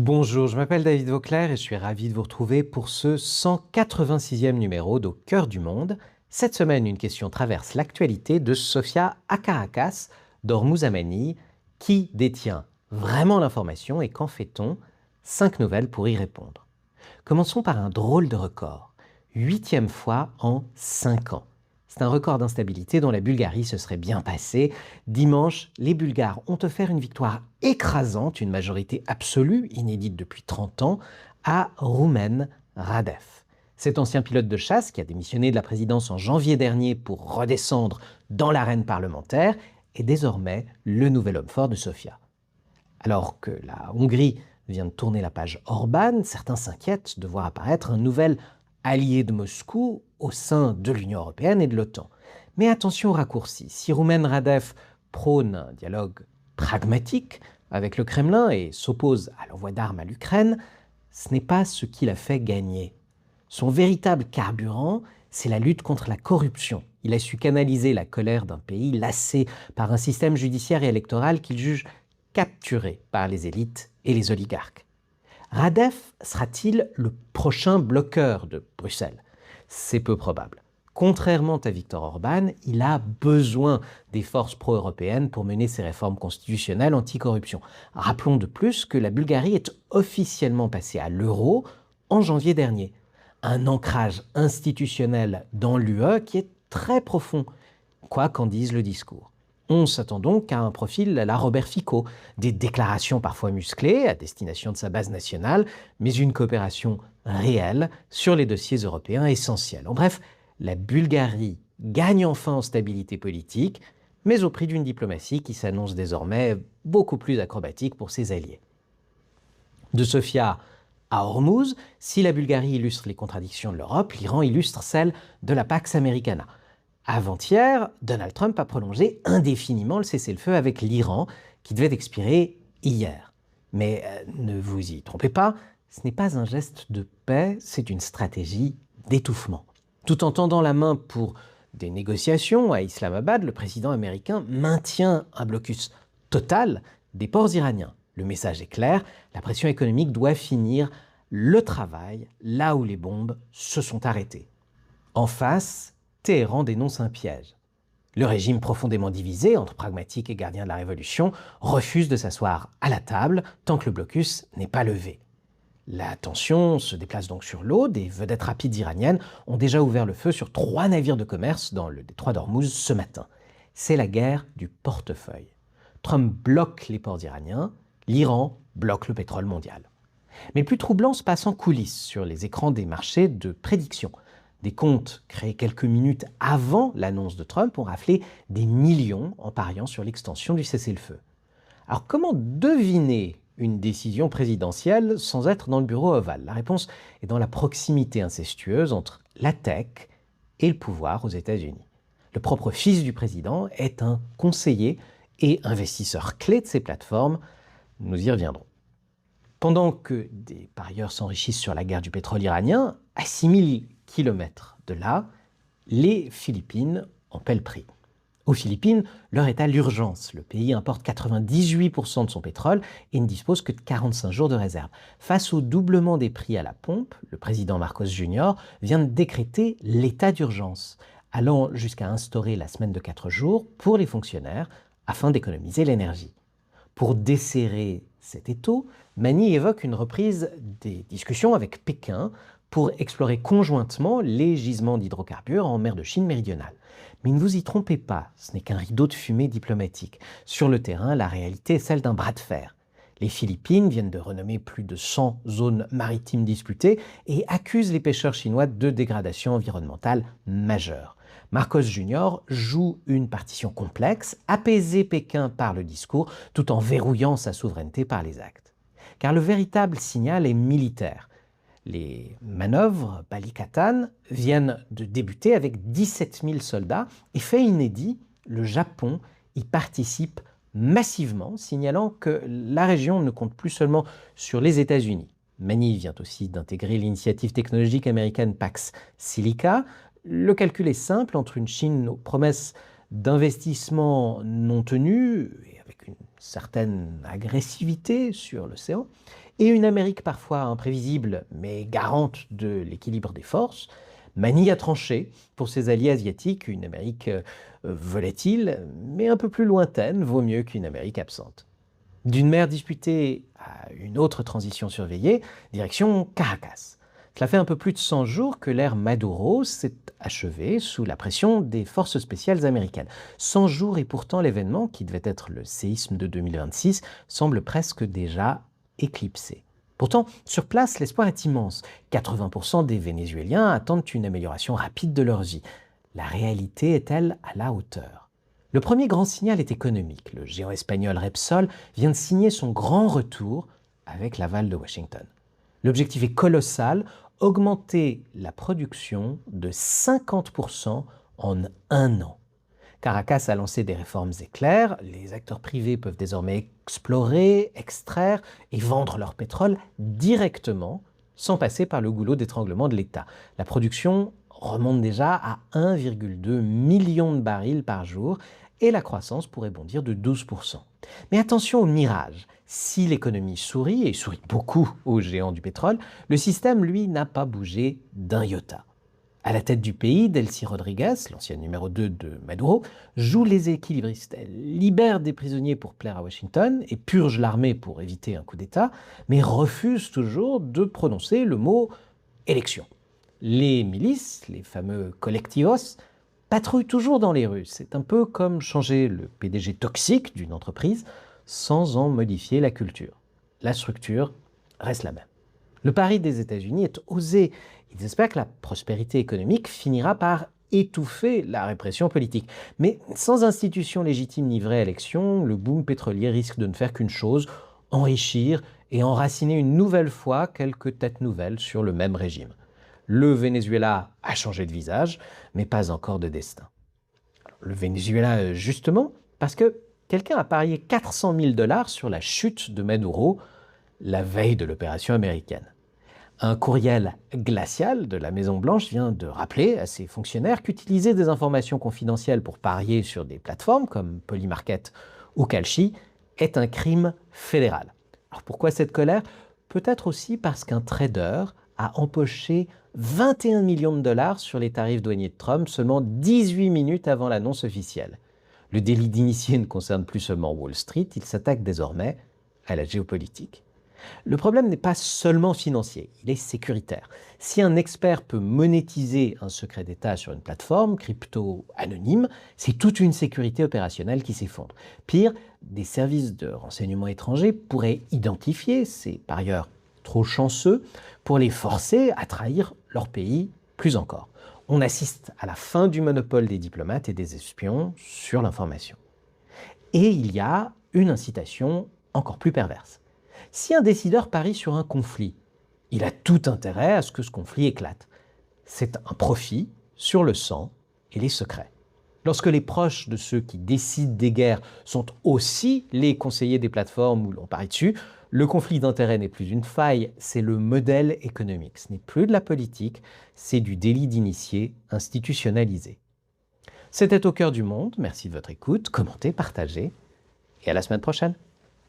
Bonjour, je m'appelle David Vauclair et je suis ravi de vous retrouver pour ce 186e numéro d'Au cœur du monde. Cette semaine, une question traverse l'actualité de Sofia à Caracas, d'Ormuz Amani. Qui détient vraiment l'information et qu'en fait-on? 5 nouvelles pour y répondre. Commençons par un drôle de record. 8e fois en 5 ans. C'est un record d'instabilité dont la Bulgarie se serait bien passée. Dimanche, les Bulgares ont offert une victoire écrasante, une majorité absolue, inédite depuis 30 ans, à Rumen Radev. Cet ancien pilote de chasse, qui a démissionné de la présidence en janvier dernier pour redescendre dans l'arène parlementaire, est désormais le nouvel homme fort de Sofia. Alors que la Hongrie vient de tourner la page Orban, certains s'inquiètent de voir apparaître un nouvel allié de Moscou au sein de l'Union européenne et de l'OTAN. Mais attention aux raccourcis. Si Rumen Radev prône un dialogue pragmatique avec le Kremlin et s'oppose à l'envoi d'armes à l'Ukraine, ce n'est pas ce qui l'a fait gagner. Son véritable carburant, c'est la lutte contre la corruption. Il a su canaliser la colère d'un pays lassé par un système judiciaire et électoral qu'il juge capturé par les élites et les oligarques. Radev sera-t-il le prochain bloqueur de Bruxelles? C'est peu probable. Contrairement à Viktor Orban, il a besoin des forces pro-européennes pour mener ses réformes constitutionnelles anticorruption. Rappelons de plus que la Bulgarie est officiellement passée à l'euro en janvier dernier. Un ancrage institutionnel dans l'UE qui est très profond, quoi qu'en dise le discours. On s'attend donc à un profil à la Robert Fico, des déclarations parfois musclées à destination de sa base nationale, mais une coopération réelle sur les dossiers européens essentiels. En bref, la Bulgarie gagne enfin en stabilité politique, mais au prix d'une diplomatie qui s'annonce désormais beaucoup plus acrobatique pour ses alliés. De Sofia à Ormuz, si la Bulgarie illustre les contradictions de l'Europe, l'Iran illustre celles de la Pax Americana. Avant-hier, Donald Trump a prolongé indéfiniment le cessez-le-feu avec l'Iran, qui devait expirer hier. Mais ne vous y trompez pas, ce n'est pas un geste de paix, c'est une stratégie d'étouffement. Tout en tendant la main pour des négociations à Islamabad, le président américain maintient un blocus total des ports iraniens. Le message est clair, la pression économique doit finir le travail là où les bombes se sont arrêtées. En face, Téhéran dénonce un piège. Le régime profondément divisé entre pragmatiques et gardiens de la révolution refuse de s'asseoir à la table tant que le blocus n'est pas levé. La tension se déplace donc sur l'eau. Des vedettes rapides iraniennes ont déjà ouvert le feu sur 3 navires de commerce dans le détroit d'Ormuz ce matin. C'est la guerre du portefeuille. Trump bloque les ports iraniens, l'Iran bloque le pétrole mondial. Mais le plus troublant se passe en coulisses sur les écrans des marchés de prédiction. Des comptes créés quelques minutes avant l'annonce de Trump ont raflé des millions en pariant sur l'extension du cessez-le-feu. Alors comment deviner une décision présidentielle sans être dans le bureau ovale? La réponse est dans la proximité incestueuse entre la tech et le pouvoir aux États-Unis. Le propre fils du président est un conseiller et investisseur clé de ces plateformes. Nous y reviendrons. Pendant que des parieurs s'enrichissent sur la guerre du pétrole iranien, à 6000 km de là, les Philippines en paient le prix. Aux Philippines, l'heure est à l'urgence. Le pays importe 98% de son pétrole et ne dispose que de 45 jours de réserve. Face au doublement des prix à la pompe, le président Marcos Jr. vient de décréter l'état d'urgence, allant jusqu'à instaurer la semaine de 4 jours pour les fonctionnaires afin d'économiser l'énergie. Pour desserrer cet étau, Mani évoque une reprise des discussions avec Pékin pour explorer conjointement les gisements d'hydrocarbures en mer de Chine méridionale. Mais ne vous y trompez pas, ce n'est qu'un rideau de fumée diplomatique. Sur le terrain, la réalité est celle d'un bras de fer. Les Philippines viennent de renommer plus de 100 zones maritimes disputées et accusent les pêcheurs chinois de dégradation environnementale majeure. Marcos Jr. joue une partition complexe, apaiser Pékin par le discours, tout en verrouillant sa souveraineté par les actes. Car le véritable signal est militaire. Les manœuvres Balikatan viennent de débuter avec 17 000 soldats et fait inédit, le Japon y participe massivement, signalant que la région ne compte plus seulement sur les États-Unis. Mani vient aussi d'intégrer l'initiative technologique américaine Pax Silica. Le calcul est simple, entre une Chine aux promesses d'investissement non tenues et avec une certaine agressivité sur l'océan, et une Amérique parfois imprévisible mais garante de l'équilibre des forces, manie à trancher pour ses alliés asiatiques, une Amérique volatile mais un peu plus lointaine vaut mieux qu'une Amérique absente. D'une mer disputée à une autre transition surveillée, direction Caracas. Cela fait un peu plus de 100 jours que l'ère Maduro s'est achevée sous la pression des forces spéciales américaines. 100 jours et pourtant l'événement, qui devait être le séisme de 2026, semble presque déjà éclipsé. Pourtant, sur place, l'espoir est immense. 80% des Vénézuéliens attendent une amélioration rapide de leur vie. La réalité est-elle à la hauteur ? Le premier grand signal est économique. Le géant espagnol Repsol vient de signer son grand retour avec l'aval de Washington. L'objectif est colossal, augmenter la production de 50% en un an. Caracas a lancé des réformes éclairs, les acteurs privés peuvent désormais explorer, extraire et vendre leur pétrole directement, sans passer par le goulot d'étranglement de l'État. La production remonte déjà à 1,2 million de barils par jour et la croissance pourrait bondir de 12%. Mais attention au mirage. Si l'économie sourit, et sourit beaucoup aux géants du pétrole, le système, lui, n'a pas bougé d'un iota. À la tête du pays, Delcy Rodriguez, l'ancienne numéro 2 de Maduro, joue les équilibristes. Elle libère des prisonniers pour plaire à Washington et purge l'armée pour éviter un coup d'État, mais refuse toujours de prononcer le mot « élection ». Les milices, les fameux colectivos, patrouillent toujours dans les rues. C'est un peu comme changer le PDG toxique d'une entreprise sans en modifier la culture. La structure reste la même. Le pari des États-Unis est osé. Ils espèrent que la prospérité économique finira par étouffer la répression politique. Mais sans institutions légitimes ni vraie élection, le boom pétrolier risque de ne faire qu'une chose, enrichir et enraciner une nouvelle fois quelques têtes nouvelles sur le même régime. Le Venezuela a changé de visage, mais pas encore de destin. Le Venezuela, justement, parce que quelqu'un a parié 400 000 $ sur la chute de Maduro la veille de l'opération américaine. Un courriel glacial de la Maison-Blanche vient de rappeler à ses fonctionnaires qu'utiliser des informations confidentielles pour parier sur des plateformes comme Polymarket ou Kalshi est un crime fédéral. Alors pourquoi cette colère ? Peut-être aussi parce qu'un trader a empoché 21 millions de dollars sur les tarifs douaniers de Trump seulement 18 minutes avant l'annonce officielle. Le délit d'initié ne concerne plus seulement Wall Street, il s'attaque désormais à la géopolitique. Le problème n'est pas seulement financier, il est sécuritaire. Si un expert peut monétiser un secret d'État sur une plateforme crypto-anonyme, c'est toute une sécurité opérationnelle qui s'effondre. Pire, des services de renseignement étrangers pourraient identifier ces parieurs trop chanceux pour les forcer à trahir leur pays plus encore. On assiste à la fin du monopole des diplomates et des espions sur l'information. Et il y a une incitation encore plus perverse. Si un décideur parie sur un conflit, il a tout intérêt à ce que ce conflit éclate. C'est un profit sur le sang et les secrets. Lorsque les proches de ceux qui décident des guerres sont aussi les conseillers des plateformes où l'on parie dessus, le conflit d'intérêts n'est plus une faille, c'est le modèle économique. Ce n'est plus de la politique, c'est du délit d'initié institutionnalisé. C'était Au cœur du monde, merci de votre écoute, commentez, partagez, et à la semaine prochaine.